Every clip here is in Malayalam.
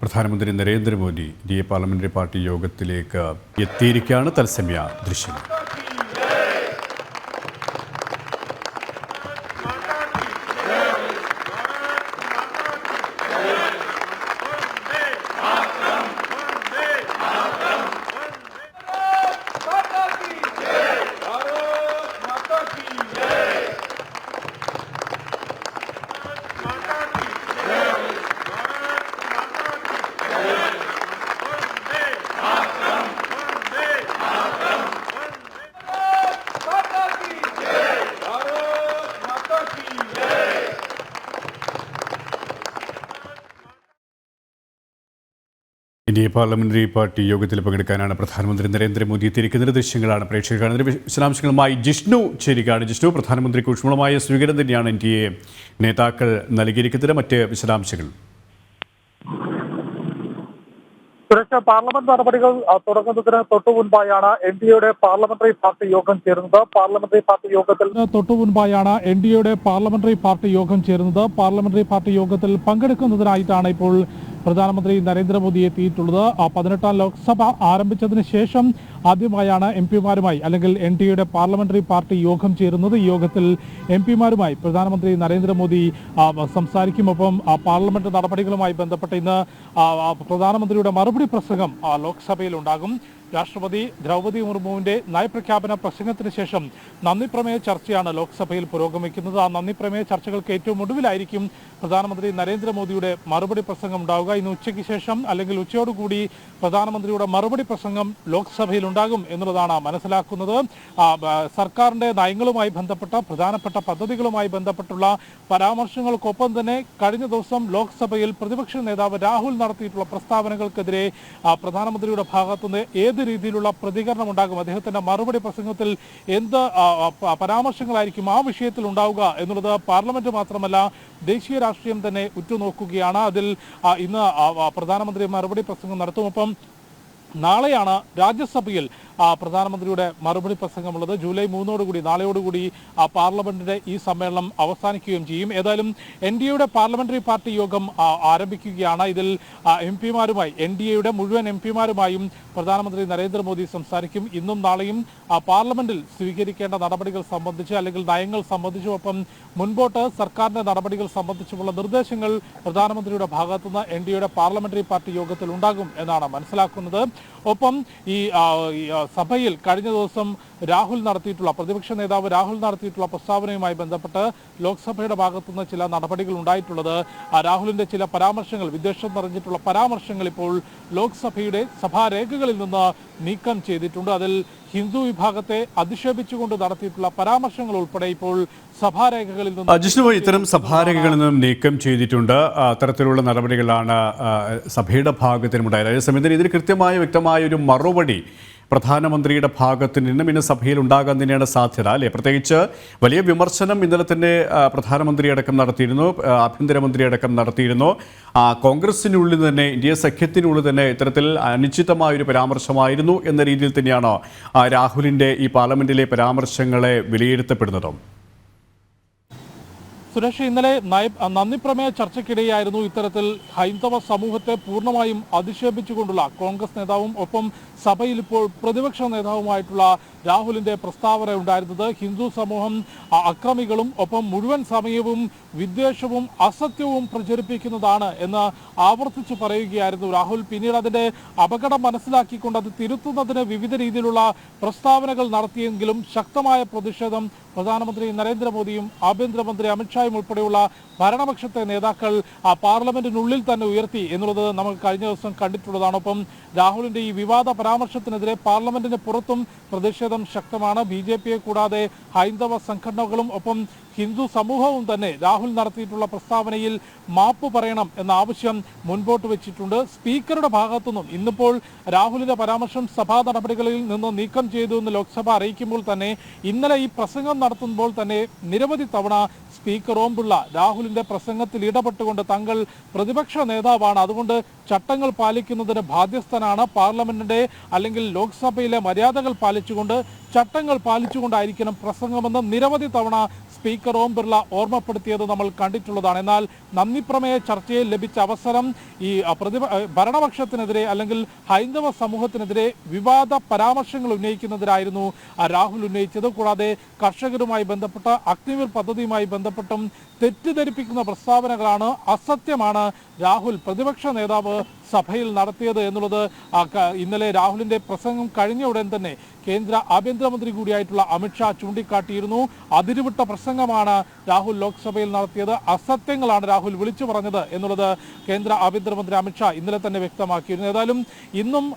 പ്രധാനമന്ത്രി നരേന്ദ്രമോദി ഇന്ത്യ പാർലമെന്ററി പാർട്ടി യോഗത്തിലേക്ക് എത്തിയിരിക്കുകയാണ്. തത്സമയ ദൃശ്യം. ഇന്ത്യ പാർലമെന്ററി പാർട്ടി യോഗത്തിൽ പങ്കെടുക്കാനാണ് പ്രധാനമന്ത്രി നരേന്ദ്രമോദി എത്തിയിരിക്കുന്നത്. ദൃശ്യങ്ങളാണ് പ്രേക്ഷകർ കാണുന്നത്. വിശദാംശങ്ങളുമായി ജിഷ്ണു ചേരുകയാണ്. ജിഷ്ണു, പ്രധാനമന്ത്രിക്ക് ഊഷ്മളമായ സ്വീകരണം തന്നെയാണ് ഇന്ത്യയെ നേതാക്കൾ നൽകിയിരിക്കുന്നത്. മറ്റ് വിശദാംശങ്ങൾ. സുരക്ഷ പാർലമെന്റ് നടപടികൾ തുടങ്ങുന്നതിന് തൊട്ടു മുൻപായാണ് എൻഡിഎയുടെ പാർലമെന്ററി പാർട്ടി യോഗം ചേരുന്നത്. പാർലമെന്ററി പാർട്ടി പാർട്ടി യോഗത്തിൽ പങ്കെടുക്കുന്നതിനായിട്ടാണ് ഇപ്പോൾ പ്രധാനമന്ത്രി നരേന്ദ്രമോദി എത്തിയിട്ടുള്ളത്. 18ാം ലോക്സഭ ആരംഭിച്ചതിന് ശേഷം ആദ്യമായാണ് എംപിമാരുമായി അല്ലെങ്കിൽ എൻഡിഎയുടെ പാർലമെന്ററി പാർട്ടി യോഗം ചേരുന്നത്. ഈ യോഗത്തിൽ എംപിമാരുമായി പ്രധാനമന്ത്രി നരേന്ദ്രമോദി സംസാരിക്കും. ഒപ്പം പാർലമെന്റ് നടപടികളുമായി ബന്ധപ്പെട്ട് ഇന്ന് പ്രധാനമന്ത്രിയുടെ മറുപടി പ്രസംഗം ലോക്സഭയിൽ ഉണ്ടാകും. രാഷ്ട്രപതി ദ്രൗപദി മുർമുവിന്റെ നയപ്രഖ്യാപന പ്രസംഗത്തിന് ശേഷം നന്ദിപ്രമേയ ചർച്ചയാണ് ലോക്സഭയിൽ പുരോഗമിക്കുന്നത്. ആ നന്ദിപ്രമേയ ചർച്ചകൾക്ക് ഏറ്റവും ഒടുവിലായിരിക്കും പ്രധാനമന്ത്രി നരേന്ദ്രമോദിയുടെ മറുപടി പ്രസംഗം ഉണ്ടാവുക. ഇന്ന് ഉച്ചയ്ക്ക് ശേഷം അല്ലെങ്കിൽ ഉച്ചയോടുകൂടി പ്രധാനമന്ത്രിയുടെ മറുപടി പ്രസംഗം ലോക്സഭയിൽ ഉണ്ടാകും എന്നുള്ളതാണ് മനസ്സിലാക്കുന്നത്. സർക്കാരിന്റെ നയങ്ങളുമായി ബന്ധപ്പെട്ട പ്രധാനപ്പെട്ട പദ്ധതികളുമായി ബന്ധപ്പെട്ടുള്ള പരാമർശങ്ങൾക്കൊപ്പം തന്നെ കഴിഞ്ഞ ദിവസം ലോക്സഭയിൽ പ്രതിപക്ഷ നേതാവ് രാഹുൽ നടത്തിയിട്ടുള്ള പ്രസ്താവനകൾക്കെതിരെ പ്രധാനമന്ത്രിയുടെ ഭാഗത്തുനിന്ന് ഏത് രീതിയിലുള്ള പ്രതികരണം ഉണ്ടാകും, അദ്ദേഹത്തിന്റെ മറുപടി പ്രസംഗത്തിൽ എന്ത് പരാമർശങ്ങളായിരിക്കും ആ വിഷയത്തിൽ ഉണ്ടാവുക എന്നുള്ളത് പാർലമെന്റ് മാത്രമല്ല ദേശീയ രാഷ്ട്രീയം തന്നെ ഉറ്റുനോക്കുകയാണ്. അതിൽ ഇന്ന് പ്രധാനമന്ത്രി മറുപടി പ്രസംഗം നടത്തും. ഒപ്പം നാളെയാണ് രാജ്യസഭയിൽ പ്രധാനമന്ത്രിയുടെ മറുപടി പ്രസംഗമുള്ളത്. ജൂലൈ 3 നാളെയോടുകൂടി പാർലമെന്റിന്റെ ഈ സമ്മേളനം അവസാനിക്കുകയും ചെയ്യും. ഏതായാലും എൻഡിഎയുടെ പാർലമെന്ററി പാർട്ടി യോഗം ആരംഭിക്കുകയാണ്. ഇതിൽ എംപിമാരുമായി എൻഡിഎയുടെ മുഴുവൻ എംപിമാരുമായും പ്രധാനമന്ത്രി നരേന്ദ്രമോദി സംസാരിക്കും. ഇന്നും നാളെയും പാർലമെന്റിൽ സ്വീകരിക്കേണ്ട നടപടികൾ സംബന്ധിച്ച് അല്ലെങ്കിൽ നയങ്ങൾ സംബന്ധിച്ചും ഒപ്പം മുൻപോട്ട് സർക്കാരിന്റെ നടപടികൾ സംബന്ധിച്ചുമുള്ള നിർദ്ദേശങ്ങൾ പ്രധാനമന്ത്രിയുടെ ഭാഗത്തുനിന്ന് എൻഡിഎയുടെ പാർലമെന്ററി പാർട്ടി യോഗത്തിൽ ഉണ്ടാകും എന്നാണ് മനസ്സിലാക്കുന്നത്. ഒപ്പം ഈ സഭയിൽ കഴിഞ്ഞ ദിവസം പ്രതിപക്ഷ നേതാവ് രാഹുൽ നടത്തിയിട്ടുള്ള പ്രസ്താവനയുമായി ബന്ധപ്പെട്ട് ലോക്സഭയുടെ ഭാഗത്തുനിന്ന് ചില നടപടികൾ ഉണ്ടായിട്ടുള്ളത്. രാഹുലിന്റെ ചില പരാമർശങ്ങൾ, വിദ്വേഷം നിറഞ്ഞിട്ടുള്ള പരാമർശങ്ങൾ ഇപ്പോൾ ലോക്സഭയുടെ സഭാരേഖകളിൽ നിന്ന് നീക്കം ചെയ്തിട്ടുണ്ട്. അതിൽ ഹിന്ദു വിഭാഗത്തെ അധിക്ഷേപിച്ചുകൊണ്ട് നടത്തിയിട്ടുള്ള പരാമർശങ്ങൾ ഉൾപ്പെടെ ഇപ്പോൾ സഭാരേഖകളിൽ നിന്ന് ഇത്തരം സഭാരേഖകളിൽ നിന്നും നീക്കം ചെയ്തിട്ടുണ്ട്. അത്തരത്തിലുള്ള നടപടികളാണ് സഭയുടെ ഭാഗത്തിനുണ്ടായത്. അതേസമയം ഇതിന് കൃത്യമായ വ്യക്തമായ ഒരു മറുപടി പ്രധാനമന്ത്രിയുടെ ഭാഗത്ത് നിന്നും ഇന്ന് സഭയിൽ ഉണ്ടാകാൻ തന്നെയാണ് സാധ്യത, അല്ലേ? പ്രത്യേകിച്ച് വലിയ വിമർശനം ഇന്നലെ തന്നെ പ്രധാനമന്ത്രി അടക്കം നടത്തിയിരുന്നു, ആഭ്യന്തരമന്ത്രി അടക്കം നടത്തിയിരുന്നു. കോൺഗ്രസിനുള്ളിൽ തന്നെ, ഇന്ത്യ സഖ്യത്തിനുള്ളിൽ തന്നെ ഇത്തരത്തിൽ അനിശ്ചിതമായൊരു പരാമർശമായിരുന്നു എന്ന രീതിയിൽ തന്നെയാണോ രാഹുലിൻ്റെ ഈ പാർലമെന്റിലെ പരാമർശങ്ങളെ വിലയിരുത്തപ്പെടുന്നതോ? സുരേഷ്, ഇന്നലെ നന്ദിപ്രമേയ ചർച്ചയ്ക്കിടെയായിരുന്നു ഇത്തരത്തിൽ ഹൈന്ദവ സമൂഹത്തെ പൂർണ്ണമായും അധിക്ഷേപിച്ചുകൊണ്ടുള്ള കോൺഗ്രസ് നേതാവും ഒപ്പം സഭയിൽ ഇപ്പോൾ പ്രതിപക്ഷ നേതാവുമായിട്ടുള്ള രാഹുലിന്റെ പ്രസ്താവന ഉണ്ടായിരുന്നത്. ഹിന്ദു സമൂഹം അക്രമികളും ഒപ്പം മുഴുവൻ സമയവും വിദ്വേഷവും അസത്യവും പ്രചരിപ്പിക്കുന്നതാണ് എന്ന് ആവർത്തിച്ചു പറയുകയായിരുന്നു രാഹുൽ. പിന്നീട് അതിന്റെ അപകടം മനസ്സിലാക്കിക്കൊണ്ട് അത് തിരുത്തുന്നതിന് വിവിധ രീതിയിലുള്ള പ്രസ്താവനകൾ നടത്തിയെങ്കിലും ശക്തമായ പ്രതിഷേധം പ്രധാനമന്ത്രി നരേന്ദ്രമോദിയും ആഭ്യന്തരമന്ത്രി അമിത്ഷായും ഉൾപ്പെടെയുള്ള ഭരണപക്ഷത്തെ നേതാക്കൾ പാർലമെന്റിനുള്ളിൽ തന്നെ ഉയർത്തി എന്നുള്ളത് നമുക്ക് കഴിഞ്ഞ ദിവസം കണ്ടിട്ടുള്ളതാണ്. ഒപ്പം രാഹുലിന്റെ ഈ വിവാദ പരാമർശത്തിനെതിരെ പാർലമെന്റിന് പുറത്തും പ്രതിഷേധം ശക്തമാണ്. BJPയെ കൂടാതെ ഹൈന്ദവ സംഘടനകളും ഒപ്പം ഹിന്ദു സമൂഹവും തന്നെ രാഹുൽ നടത്തിയിട്ടുള്ള പ്രസ്താവനയിൽ മാപ്പ് പറയണം എന്ന ആവശ്യം മുൻപോട്ട് വെച്ചിട്ടുണ്ട്. സ്പീക്കറുടെ ഭാഗത്തുനിന്നും ഇന്നിപ്പോൾ രാഹുലിന്റെ പരാമർശം സഭാ നടപടികളിൽ നിന്ന് നീക്കം ചെയ്തു എന്ന് ലോക്സഭ അറിയിക്കുമ്പോൾ തന്നെ ഇന്നലെ ഈ പ്രസംഗം നടത്തുമ്പോൾ തന്നെ നിരവധി തവണ സ്പീക്കർ ഓം ബിർള രാഹുലിന്റെ പ്രസംഗത്തിൽ ഇടപെട്ടുകൊണ്ട് തങ്ങൾ പ്രതിപക്ഷ നേതാവാണ്, അതുകൊണ്ട് ചട്ടങ്ങൾ പാലിക്കുന്നതിന് ബാധ്യസ്ഥനാണ്, പാർലമെന്റിന്റെ അല്ലെങ്കിൽ ലോക്സഭയിലെ മര്യാദകൾ പാലിച്ചുകൊണ്ട് ചട്ടങ്ങൾ പാലിച്ചുകൊണ്ടായിരിക്കണം പ്രസംഗമെന്ന് നിരവധി തവണ സ്പീക്കർ ഓം ബിർള ഓർമ്മപ്പെടുത്തിയത് നമ്മൾ കണ്ടിട്ടുള്ളതാണ്. എന്നാൽ നന്ദിപ്രമേയ ചർച്ചയിൽ ലഭിച്ച അവസരം ഈ ഭരണപക്ഷത്തിനെതിരെ അല്ലെങ്കിൽ ഹൈന്ദവ സമൂഹത്തിനെതിരെ വിവാദ പരാമർശങ്ങൾ ഉന്നയിക്കുന്നതിനായിരുന്നു രാഹുൽ ഉന്നയിച്ചത്. കൂടാതെ കർഷകരുമായി ബന്ധപ്പെട്ട അഗ്നിവീർ പദ്ധതിയുമായി ബന്ധപ്പെട്ടും തെറ്റിദ്ധരിപ്പിക്കുന്ന പ്രസ്താവനകളാണ്, അസത്യമാണ് രാഹുൽ പ്രതിപക്ഷ നേതാവ് സഭയിൽ നടത്തിയത് എന്നുള്ളത് ഇന്നലെ രാഹുലിന്റെ പ്രസംഗം കഴിഞ്ഞ ഉടൻ തന്നെ കേന്ദ്ര ആഭ്യന്തരമന്ത്രി കൂടിയായിട്ടുള്ള അമിത്ഷാ ചൂണ്ടിക്കാട്ടിയിരുന്നു. അതിരുവിട്ട പ്രസംഗമാണ് രാഹുൽ ലോക്സഭയിൽ നടത്തിയത്, അസത്യങ്ങളാണ് രാഹുൽ വിളിച്ചു പറഞ്ഞത് എന്നുള്ളത് കേന്ദ്ര ആഭ്യന്തരമന്ത്രി അമിത്ഷാ ഇന്നലെ തന്നെ വ്യക്തമാക്കിയിരുന്നു. ഏതായാലും ഇന്നും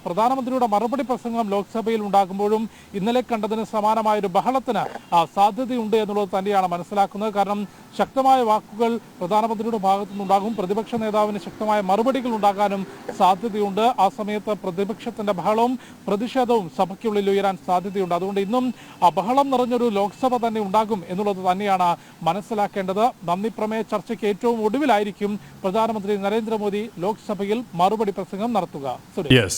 പ്രധാനമന്ത്രിയുടെ മറുപടി പ്രസംഗം ലോക്സഭയിൽ ഉണ്ടാകുമ്പോഴും ഇന്നലെ കണ്ടതിന് സമാനമായൊരു ബഹളത്തിന് സാധ്യതയുണ്ട് എന്നുള്ളത് തന്നെയാണ് മനസ്സിലാക്കുന്നത്. കാരണം ശക്തമായ വാക്കുകൾ പ്രധാനമന്ത്രിയുടെ ഭാഗത്തു നിന്നുണ്ടാകും, പ്രതിപക്ഷ നേതാവിന് ശക്തമായ മറുപടികൾ ഉണ്ടാകാനും സാധ്യതയുണ്ട്. ആ സമയത്ത് പ്രതിപക്ഷത്തിന്റെ ബഹളവും പ്രതിഷേധവും സഭയ്ക്കുള്ളിൽ ഉയരാൻ സാധ്യതയുണ്ട്. അതുകൊണ്ട് ഇന്നും ബഹളം നിറഞ്ഞൊരു ലോക്സഭ തന്നെ ഉണ്ടാകും എന്നുള്ളത് തന്നെയാണ് മനസ്സിലാക്കേണ്ടത്. നന്ദിപ്രമേയ ചർച്ചയ്ക്ക് ഏറ്റവും ഒടുവിലായിരിക്കും പ്രധാനമന്ത്രി നരേന്ദ്രമോദി ലോക്സഭയിൽ മറുപടി പ്രസംഗം നടത്തുക. Yes.